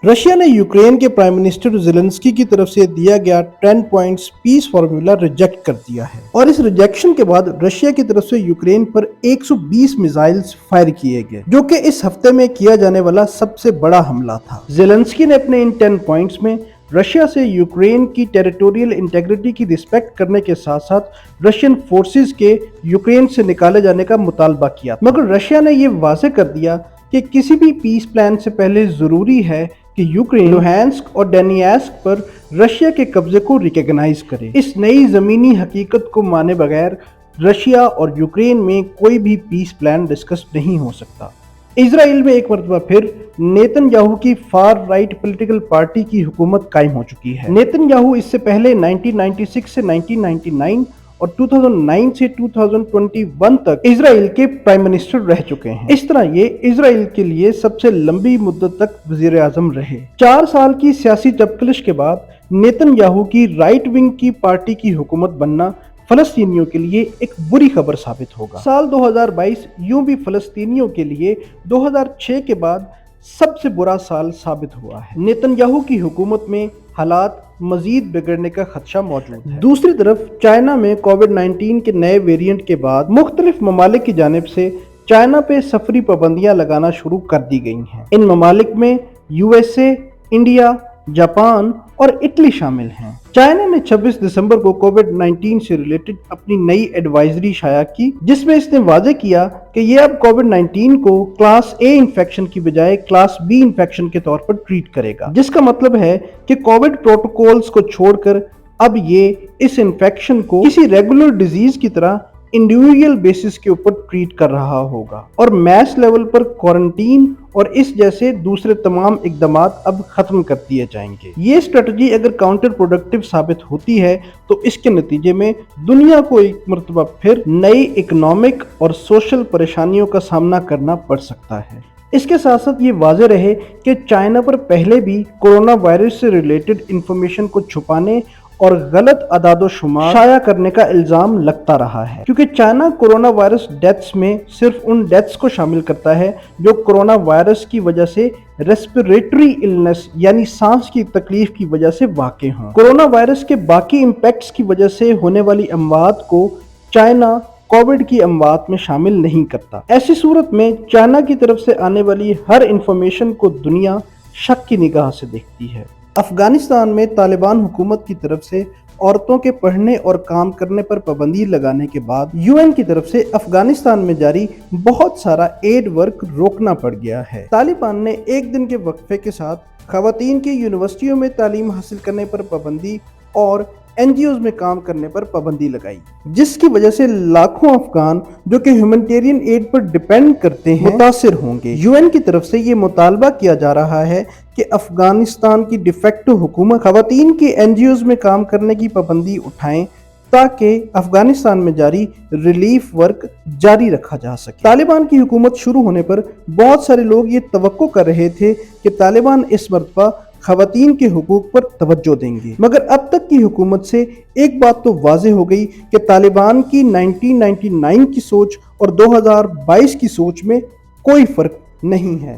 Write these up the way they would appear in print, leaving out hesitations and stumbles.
Russia ने Ukraine के prime minister Zelensky की तरफ से दिया गया 10 पॉइंट्स पीस फॉर्मूला रिजेक्ट कर दिया है और इस रिजेक्शन के बाद रशिया की तरफ से यूक्रेन पर 120 मिसाइल्स फायर किए गए, जो कि इस हफ्ते में किया जाने वाला सबसे बड़ा हमला था। ज़ेलेंस्की ने अपने इन 10 पॉइंट्स में रशिया से यूक्रेन की टेरिटोरियल इंटेग्रिटी की रिस्पेक्ट करने के साथ साथ रशियन फोर्सेस के यूक्रेन से निकाले जाने का मुतालबा किया, मगर रशिया ने यह वाज़ेह कर दिया कि किसी भी पीस प्लान से पहले जरूरी है कि यूक्रेन लुहांस्क और डोनेत्स्क पर रशिया के कब्जे को रिकॉग्नाइज करे। इस नई जमीनी हकीकत को माने बगैर रशिया और यूक्रेन में कोई भी पीस प्लान डिस्कस नहीं हो सकता। इजराइल में एक मरतबा फिर नेतन्याहू की फार राइट पॉलिटिकल पार्टी की हुकूमत कायम हो चुकी है। नेतन्याहू इससे पहले 1996 से 1999 और 2009 से 2021 तक इजराइल के प्राइम मिनिस्टर रह चुके हैं। इस तरह ये इजराइल के लिए सबसे लंबी मुद्दत तक वजीर आजम रहे। 4 साल की सियासी तब्दीली के बाद नेतन्याहू की राइट विंग की पार्टी की हुकूमत बनना फलस्तीनियों के लिए एक बुरी खबर साबित होगा। साल 2022 यूं भी फलस्तीनियों के लिए 2006 के बाद सबसे बुरा साल साबित हुआ है। नेतन्याहू की हुकूमत में हालात मजीद बिगड़ने का खदशा मौजूद है। दूसरी तरफ चाइना में कोविड-19 के नए वेरिएंट के बाद मुख्तलिफ ममालिक की जानिब से चाइना पे सफरी पाबंदियां लगाना शुरू कर दी गई हैं। इन ममालिक में यूएसए, इंडिया, जापान और इटली शामिल हैं। चाइना ने 26 दिसंबर को कोविड-19 से रिलेटेड अपनी नई एडवाइजरी शाया की, जिसमें इसने वाज़ेह किया कि यह अब कोविड-19 को क्लास ए इन्फेक्शन की बजाय क्लास बी इन्फेक्शन के तौर पर ट्रीट करेगा, जिसका मतलब है कि कोविड प्रोटोकॉल्स को छोड़कर अब ये इस इन्फेक्शन को किसी रेगुलर डिजीज की तरह इंडिविजुअल बेसिस के ऊपर ट्रीट कर रहा होगा और मैस लेवल पर क्वारंटीन और इस जैसे दूसरे तमाम इकदामात अब खत्म कर दिए जाएंगे। ये स्ट्रेटजी अगर काउंटर प्रोडक्टिव साबित होती है तो इसके नतीजे में दुनिया को एक मरतबा फिर नई इकोनॉमिक और सोशल परेशानियों का सामना करना पड़ सकता है। इसके साथ साथ ये वाज़ेह रहे कि चाइना पर पहले भी कोरोना वायरस से रिलेटेड इंफॉर्मेशन को छुपाने और गलत अदादोशुमार शाया करने का इल्जाम लगता रहा है, क्योंकि चाइना कोरोना वायरस डेथ्स में सिर्फ उन डेथ्स को शामिल करता है जो कोरोना वायरस की वजह से रेस्पिरेटरी इलनेस यानी सांस की तकलीफ की वजह से वाक़ई हों। कोरोना वायरस के बाकी इम्पैक्ट्स की वजह से होने वाली अमवात को चाइना कोविड की अमवात में शामिल नहीं करता। ऐसी सूरत में चाइना की तरफ से आने वाली हर इंफॉर्मेशन को दुनिया शक की निगाह से देखती है। अफगानिस्तान में तालिबान हुकूमत की तरफ से औरतों के पढ़ने और काम करने पर पाबंदी लगाने के बाद यूएन की तरफ से अफगानिस्तान में जारी बहुत सारा एड वर्क रोकना पड़ गया है। तालिबान ने एक दिन के वक्फे के साथ खवातीन की यूनिवर्सिटियों में तालीम हासिल करने पर पाबंदी और एनजीओज में काम करने पर पाबंदी लगाई, जिसकी वजह से लाखों अफगान जो कि ह्यूमैनिटेरियन एड पर डिपेंड करते हैं मुतासिर होंगे। यूएन की तरफ से ये मुतालबा किया जा रहा है कि अफगानिस्तान की डिफेक्टो हुकूमत खवातीन की एनजीओज में काम करने की पाबंदी उठाएं ताकि अफगानिस्तान में जारी रिलीफ वर्क जारी रखा जा सके। तालिबान की हुकूमत शुरू होने पर बहुत सारे लोग ये तवक्को कर रहे थे कि तालिबान इस मरतबा खवातीन के हुकूक पर तवज्जो देंगे, मगर अब तक की हुकूमत से एक बात तो वाज़ेह हो गई कि तालिबान की 1999 की सोच और 2022 की सोच में कोई फ़र्क नहीं है।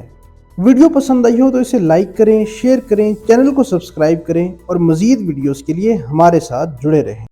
वीडियो पसंद आई हो तो इसे लाइक करें, शेयर करें, चैनल को सब्सक्राइब करें और मज़ीद वीडियोज़ के लिए हमारे साथ जुड़े रहें।